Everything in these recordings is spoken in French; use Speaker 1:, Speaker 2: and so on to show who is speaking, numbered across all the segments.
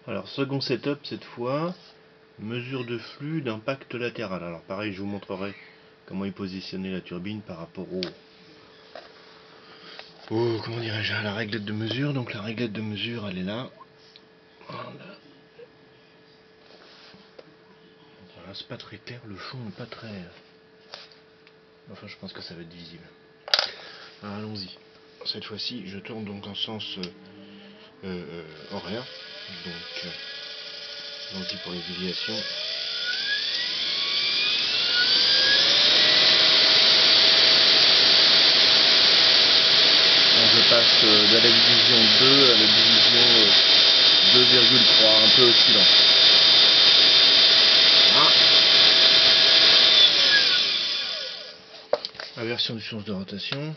Speaker 1: Alors, second setup cette fois, mesure de flux d'impact latéral. Alors pareil, je vous montrerai comment est positionnée la turbine par rapport comment dirais-je, à la réglette de mesure. Donc la réglette de mesure, elle est là. Voilà, c'est pas très clair, le fond n'est pas très... Enfin, je pense que ça va être visible. Alors allons-y. Cette fois-ci, je tourne donc en sens horaire. Donc, allons-y pour les déviations. Donc, je passe de la division 2 à la division 2,3, un peu oscillant. Voilà. Inversion du sens de rotation.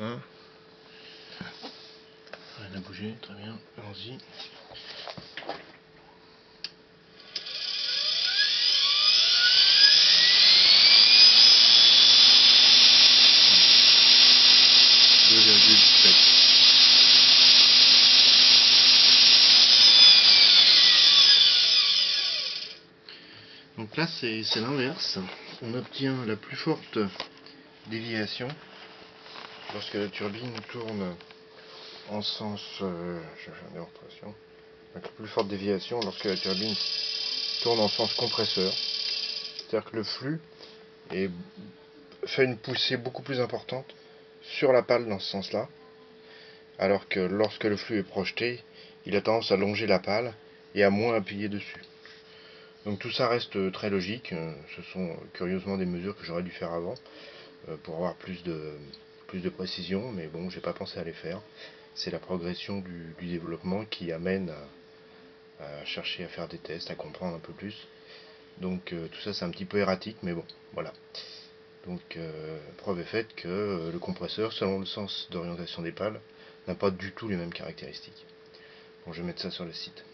Speaker 1: Hein, rien à bouger, très bien, allons-y. Donc là c'est l'inverse, on obtient la plus forte déviation lorsque la turbine tourne en sens, je vais faire des démonstrations, la plus forte déviation lorsque la turbine tourne en sens compresseur, c'est-à-dire que le flux fait une poussée beaucoup plus importante sur la pale dans ce sens-là, alors que lorsque le flux est projeté, il a tendance à longer la pale et à moins appuyer dessus. Donc tout ça reste très logique, ce sont curieusement des mesures que j'aurais dû faire avant pour avoir plus de précision, mais bon, j'ai pas pensé à les faire. C'est la progression du développement qui amène à chercher à faire des tests, à comprendre un peu plus. Donc tout ça c'est un petit peu erratique, mais bon, voilà. Donc preuve est faite que le compresseur, selon le sens d'orientation des pales, n'a pas du tout les mêmes caractéristiques. Bon, je vais mettre ça sur le site.